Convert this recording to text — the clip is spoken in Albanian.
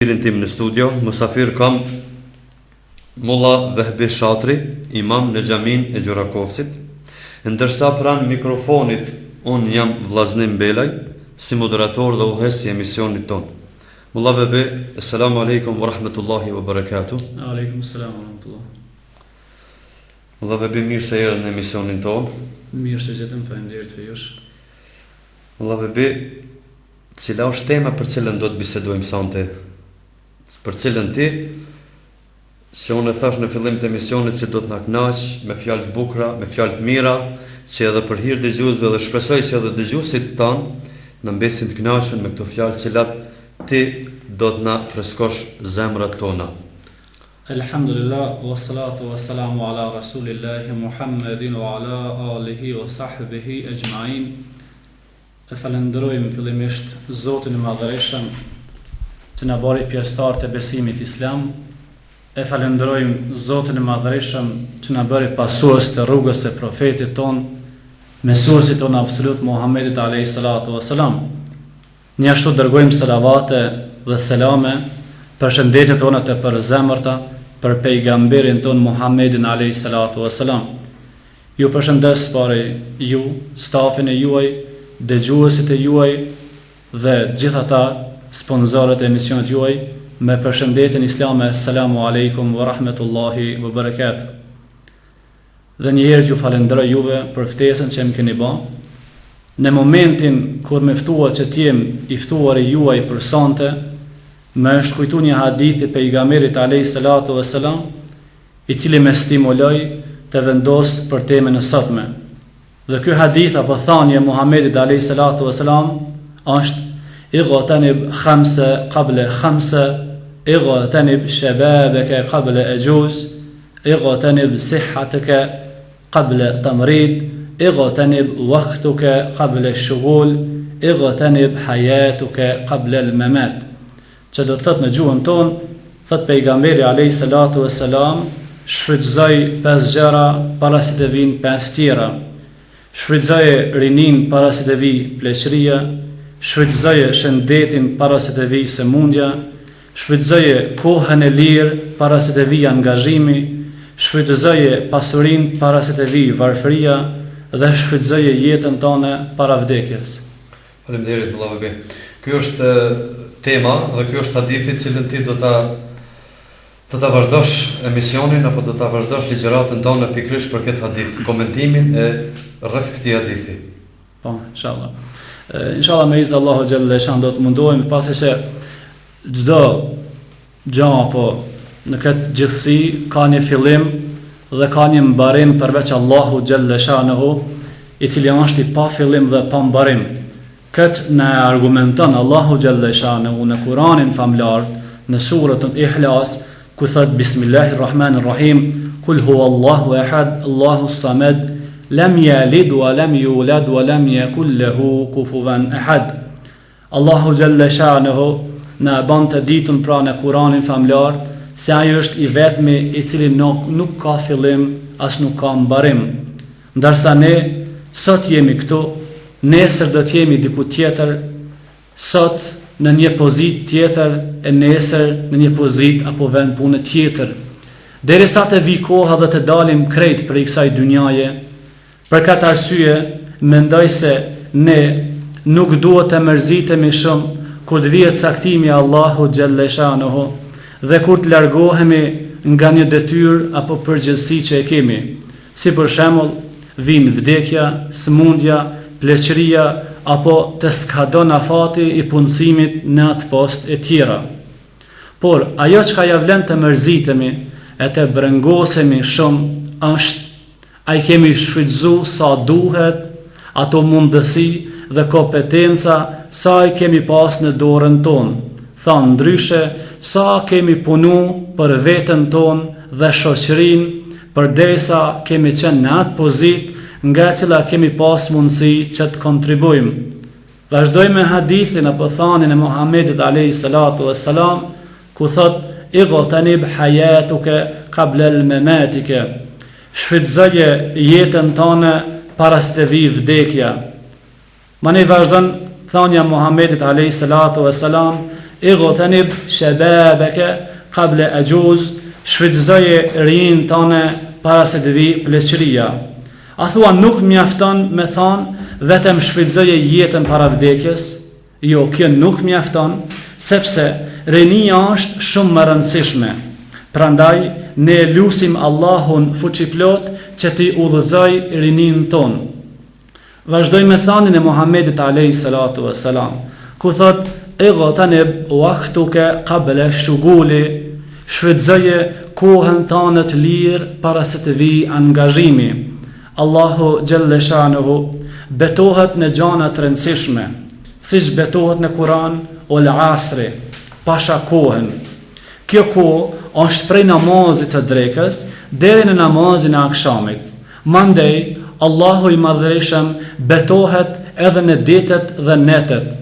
Tim në studio, mësafir kam Mulla Vehbi Shatri, imam në xhamin e Gjurakovcit, ndërsa pranë mikrofonit unë jam Vllaznim Belaj, si moderator dhe udhëheqës i emisionit ton. Mulla Vehbi, assalamu alaikum wa rahmatullahi wa barakatuh. Aleikum assalam wa rahmatullah. Mulla Vehbi, mirë se erdhën në emisionin ton. Mirë se gjetëm, faleminderit për jush. Mulla Vehbi, cila është tema për cilën do të bisedojmë sonte? Për cilën ti, se unë e thash në fillim të emisionit që do të na kënaq me fjalë të bukura, me fjalë të mira, që edhe për hir të dëgjuesve dhe shpresoj që edhe dëgjuesit tanë në mbesin të kënaqur me këto fjalë të cilat ti do të na freskosh zemrat tona. Alhamdulillah, wassalatu wassalamu ala rasulillahi Muhammedin wa ala alihi wa sahbihi ajma'in. E falenderojmë fillimisht Zotin e Madhërisëm që na bëri pjesëtar të besimit islam. E falenderojmë Zotin e Madhërisëm që na bëri pasues të rrugës së profetit ton, mësuesit ton absolut Muhammedit alayhi salatu wassalam. Ne ashtu dërgojmë selavate dhe selame për shëndetjet tona të përzemërta për pejgamberin ton Muhammedin alayhi salatu wassalam. Ju përshëndes pari ju, stafin e juaj, dëgjuesit e juaj dhe gjithë ata sponsorët e emisionit juaj me përshëndetjen islame, assalamu alaikum wa rahmatullahi wa barakatuh. Dhe njëherë ju falenderoj juve për ftesën që më keni bërë. Në momentin kur më ftuat që t'jem i ftuar i juaj për sonte, më është kujtu një hadith i pejgamberit alayhi salatu wassalam, i cili më stimuloi të vendos për temën e sotme. Dhe ky hadith apo thënie e Muhamedit alayhi salatu wassalam është اغتنب خمسة قبل خمسة اغتنب شبابك قبل أجوز اغتنب صحتك قبل تمريض اغتنب وقتك قبل الشغول اغتنب حياتك قبل الممات. Që do të thot në gjuhën ton, thot pejgamberi alayhi salatu wassalam, shfrytëzoj 5 gjëra para se të vinë 5 tjera. Shfrytëzoj rinin para se të vijë pleqëria, shfrytëzoje shëndetin para se të vijë sëmundja, shfrytëzoje kohën e lirë para se të vijë angazhimi, shfrytëzoje pasurinë para se të vijë varfëria dhe shfrytëzoje jetën tonë para vdekjes. Faleminderit Mulla Vehbi. Ky është tema dhe ky është hadithi i cilën ti do ta vazhdosh emisionin apo do ta vazhdosh ligjëratën tonë pikërisht për këtë hadith, komentimin e rreth këtij hadithi. Po, inshallah. Inshallah me iznë Allahu xhalla shan do të mundohemi pasi që çdo gjë apo në këtë gjithësi ka një fillim dhe ka një mbarim përveç Allahu xhalla shanehu, i cili është i pa fillim dhe pa mbarim. Këtë na argumenton Allahu xhalla shanehu në Kur'anin famlar në surën Ihlas ku thot Bismillahirrahmanirrahim Kul huwallahu ahad Allahus samad Lam yalid wa lam yulad wa lam yakul lahu kufuwan ahad. Allahu xhalla shanehu na bën të ditën pra në Kur'anin famlar se ai është i vetmi i cili nuk ka fillim as nuk ka mbarim. Ndërsa ne sot jemi këtu, nesër do të jemi diku tjetër, sot në një pozitë tjetër e nesër në një pozitë apo vend pune tjetër. Derisa të vi koha dhe të dalim krejt për kësaj dynjaje. Për këtë arsye, mendoj se ne nuk duhet të mërzitemi shumë kur të vihet caktimi i Allahu xhalla shanehu dhe kur të largohemi nga një detyrë apo përgjegjësi që e kemi. Si për shembull, vin vdekja, sëmundja, pleqëria apo të skadon afati i punësimit në atë post e tjera. Por ajo që ja vlen të mërzitemi e të brengosemi shumë është a i kemi shfrytzu sa duhet ato mundësi dhe kompetenca sa i kemi pas në dorën tonë. Thanë ndryshe, sa kemi punu për veten tonë dhe shoqërinë përderisa kemi qenë në atë pozitë nga cila kemi pas mundësi që të kontribuojmë. Vazhdojmë me hadithin apo thanin e Muhammedit alayhi salatu wassalam ku thot igtanib hayatuka qabla al-mamatika. Shfrytëzoje jetën tonë para se të vijë vdekja. Ma ne vazhdon thënia Muhammedit alayhi salatu wassalam ighthanim shababaka qabla ajuz, shfrytëzoje rinjën tënde para se të vi pleqëria. A thua nuk mjafton me thonë vetëm shfrytëzoje jetën para vdekjes? Jo, kjo nuk mjafton, sepse rinia është shumë më rëndësishme. Prandaj ne lutim Allahun fuqiplot që t'i udhëzoj rinin ton. Vazhdoj me thanin e Muhammedit alayhi salatu wassalam, ku thot: "Igtanib waqtuka qabla ash-shughuli", shfrytëzoje kohën tënde të lirë para se të vijë angazhimi. Allahu xhalla shanuhu betohet në gjëra të rëndësishme, siç betohet në Kur'an ul asri, pasha kohën. Kjo kohë është prej namazit të drekës deri në namazin e akşamit. Mandej Allahu i Madhërisëm betohet edhe në ditët dhe netet.